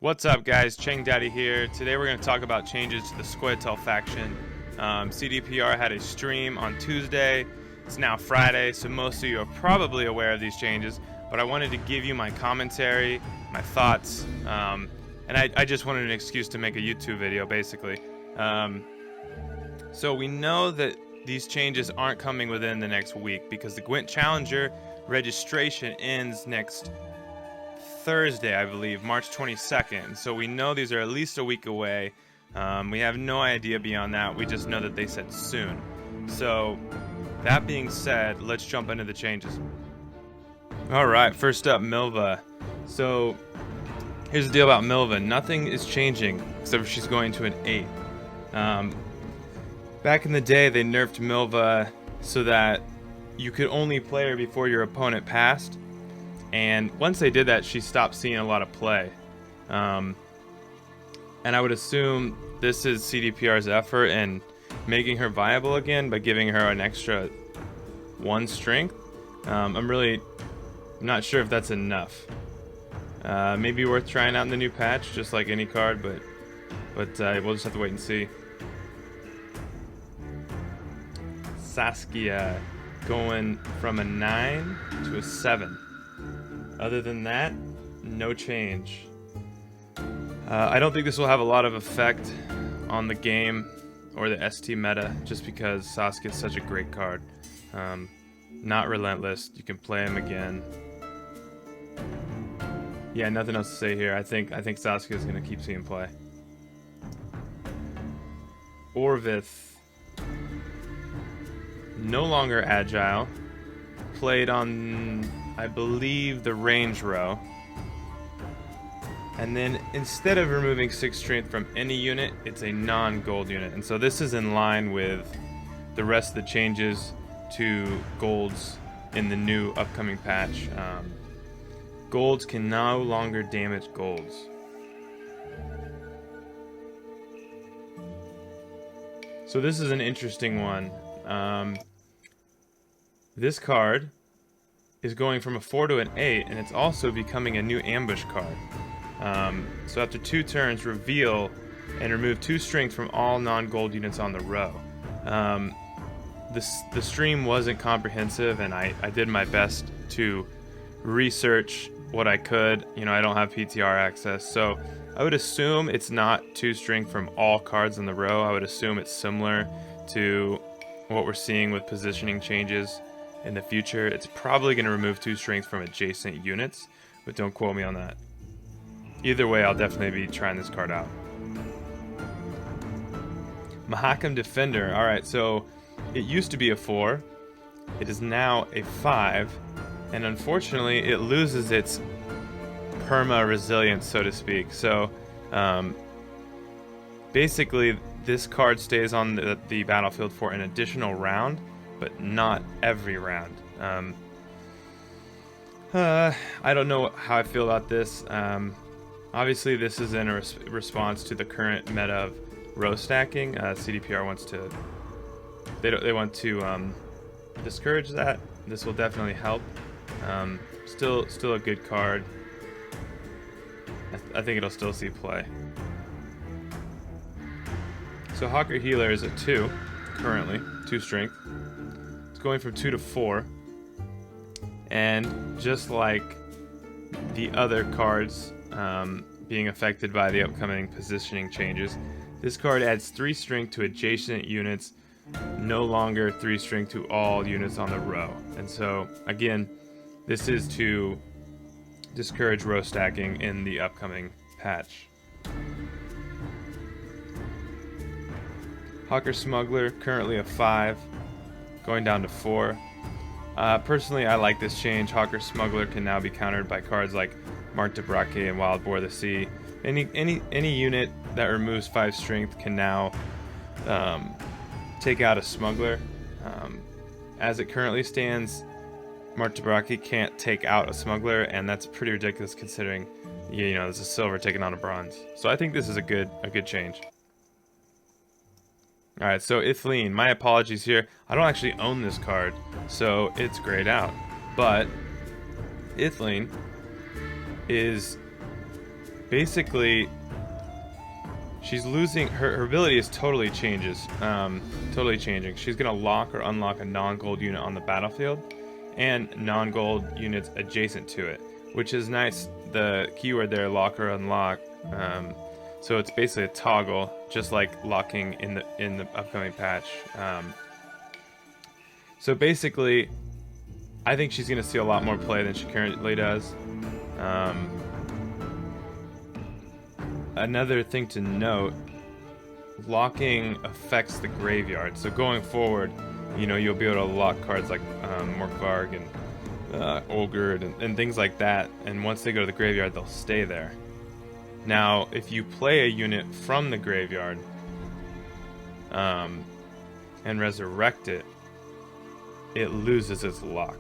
What's up, guys? Cheng Daddy here. Today we're going to talk about changes to the Scoia'tael faction. CDPR had a stream on Tuesday. It's now Friday, so most of you are probably aware of these changes, but I wanted to give you my commentary, my thoughts, and I just wanted an excuse to make a YouTube video, basically. So we know that these changes aren't coming within the next week because the Gwent Challenger registration ends next Thursday, I believe, March 22nd. So we know these are at least a week away. We have no idea beyond that. We just know that they said soon. So that being said, let's jump into the changes. All right, first up, Milva. So here's the deal about Milva. Nothing is changing except for she's going to an 8. Back in the day, they nerfed Milva so that you could only play her before your opponent passed. And once they did that, she stopped seeing a lot of play. And I would assume this is CDPR's effort in making her viable again by giving her an extra 1 strength. I'm really not sure if that's enough. Maybe worth trying out in the new patch, just like any card, but we'll just have to wait and see. Saskia going from a 9 to a 7. Other than that, no change. I don't think this will have a lot of effect on the game or the ST meta, just because Saskia is such a great card. Not relentless. You can play him again. Yeah, nothing else to say here. I think Saskia is going to keep seeing play. Orvith, no longer agile. Played on, I believe, the range row. And then instead of removing 6 strength from any unit, it's a non-gold unit. And so this is in line with the rest of the changes to golds in the new upcoming patch. Golds can no longer damage golds. So this is an interesting one. This card is going from a 4 to an 8, and it's also becoming a new ambush card. So after 2 turns, reveal and remove 2 strength from all non-gold units on the row. The stream wasn't comprehensive, and I did my best to research what I could. You know, I don't have PTR access, so I would assume it's not 2 strength from all cards in the row. I would assume it's similar to what we're seeing with positioning changes in the future. It's probably going to remove 2 strength from adjacent units, but don't quote me on that. Either way, I'll definitely be trying this card out. Mahakam Defender. Alright, so it used to be a 4. It is now a 5. And unfortunately, it loses its perma resilience, so to speak. So, basically, this card stays on the battlefield for an additional round, but not every round. I don't know how I feel about this. Obviously, this is in a response to the current meta of row stacking. CDPR wants to, they want to discourage that. This will definitely help. Still a good card. I think it'll still see play. So Hawker Healer is a 2 currently, 2 strength. Going from 2 to 4, and just like the other cards being affected by the upcoming positioning changes, this card adds 3 strength to adjacent units, no longer 3 strength to all units on the row. And so again, this is to discourage row stacking in the upcoming patch. Hawker Smuggler, currently a 5. Going down to 4. Personally, I like this change. Hawker Smuggler can now be countered by cards like Mark de Braque and Wild Boar the Sea. Any unit that removes 5 strength can now take out a Smuggler. As it currently stands, Mark de Braque can't take out a Smuggler, and that's pretty ridiculous considering, you know, there's a silver taking on a bronze. So I think this is a good change. Alright, so Ithleen, my apologies here. I don't actually own this card, so it's grayed out. But Ithleen is basically, she's losing her ability is totally changes, totally changing. She's gonna lock or unlock a non-gold unit on the battlefield, and non-gold units adjacent to it, which is nice. The keyword there, lock or unlock. So it's basically a toggle, just like locking in the upcoming patch. So basically, I think she's gonna see a lot more play than she currently does. Another thing to note, locking affects the graveyard. So going forward, you know, you'll be able to lock cards like Morkvarg and Ogre and things like that. And once they go to the graveyard, they'll stay there. Now, if you play a unit from the graveyard and resurrect it, it loses its lock.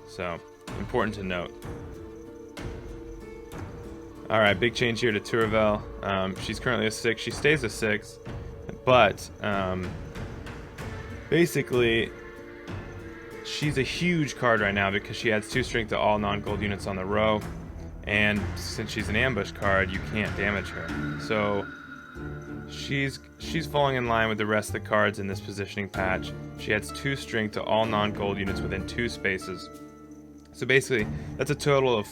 So, important to note. Alright, big change here to Turavel. She's currently a 6. She stays a 6. But, basically, she's a huge card right now because she adds 2 strength to all non-gold units on the row. And since she's an ambush card, you can't damage her. So, she's falling in line with the rest of the cards in this positioning patch. She adds 2 strength to all non-gold units within 2 spaces. So basically, that's a total of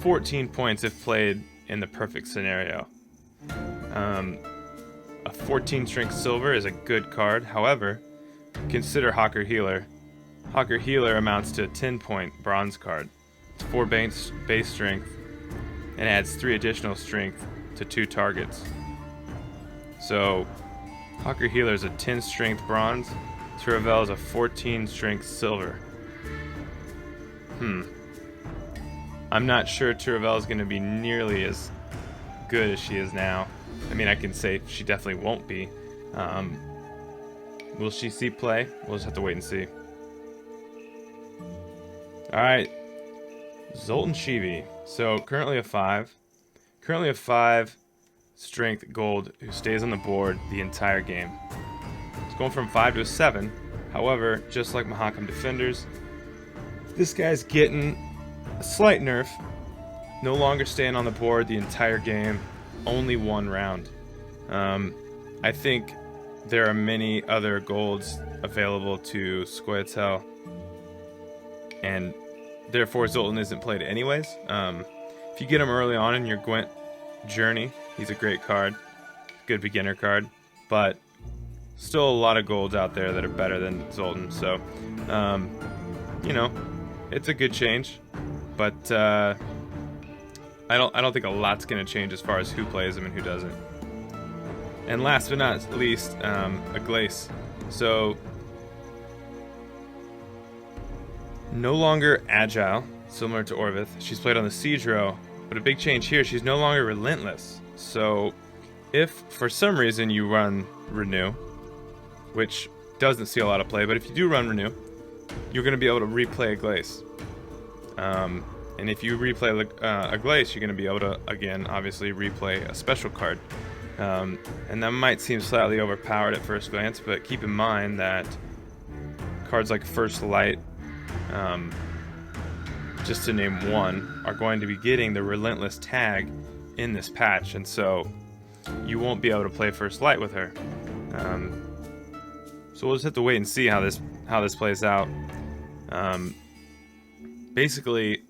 14 points if played in the perfect scenario. A 14 strength silver is a good card. However, consider Hawker Healer. Hawker Healer amounts to a 10-point bronze card. It's 4 base strength and adds 3 additional strength to 2 targets. So, Hawker Healer is a 10 strength bronze. Turavel is a 14 strength silver. I'm not sure Turavel is going to be nearly as good as she is now. I mean, I can say she definitely won't be. Will she see play? We'll just have to wait and see. Alright. Zoltan Shivi. So, currently a 5. Currently a 5 strength gold who stays on the board the entire game. It's going from 5 to a 7. However, just like Mahakam Defenders, this guy's getting a slight nerf. No longer staying on the board the entire game. Only 1 round. I think there are many other golds available to Scoia'tael, and therefore Zoltan isn't played anyways. If you get him early on in your Gwent journey, he's a great card. Good beginner card. But still a lot of golds out there that are better than Zoltan. So, you know, it's a good change. But I don't think a lot's going to change as far as who plays him and who doesn't. And last but not least, a Glace. So, no longer agile, similar to Orvith. She's played on the Siege row, but a big change here, she's no longer relentless. So, if for some reason you run Renew, which doesn't see a lot of play, but if you do run Renew, you're going to be able to replay a Glace. And if you replay a Glace, you're going to be able to, again, obviously replay a special card. And that might seem slightly overpowered at first glance, but keep in mind that cards like First Light, just to name one, are going to be getting the Relentless tag in this patch, and so you won't be able to play First Light with her. So we'll just have to wait and see how this plays out. Basically,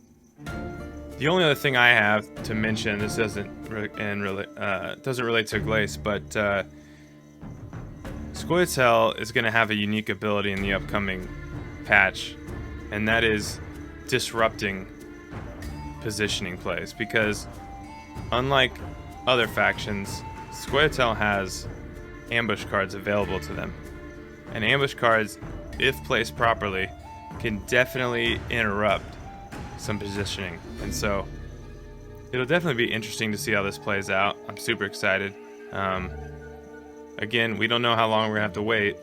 the only other thing I have to mention, this doesn't relate to Glace, but Scoia'tael is going to have a unique ability in the upcoming patch, and that is disrupting positioning plays, because unlike other factions, Scoia'tael has ambush cards available to them. And ambush cards, if placed properly, can definitely interrupt some positioning. And so it'll definitely be interesting to see how this plays out. I'm super excited. Again, we don't know how long we're gonna have to wait,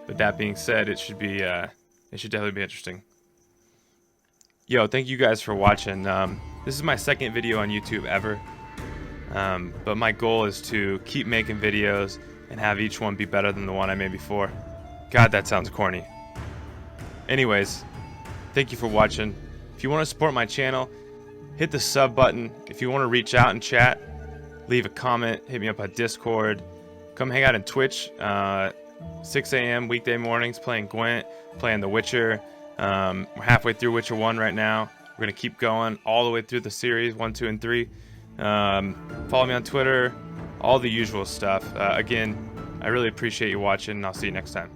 but that being said, it should definitely be interesting. Yo, thank you guys for watching. This is my second video on YouTube ever, but my goal is to keep making videos and have each one be better than the one I made before. God, that sounds corny. Anyways, thank you for watching. If you want to support my channel, hit the sub button. If you want to reach out and chat, leave a comment, hit me up on Discord. Come hang out on Twitch, 6 a.m. weekday mornings, playing Gwent, playing The Witcher. We're halfway through Witcher 1 right now. We're going to keep going all the way through the series, 1, 2, and 3. Follow me on Twitter, all the usual stuff. Again, I really appreciate you watching, and I'll see you next time.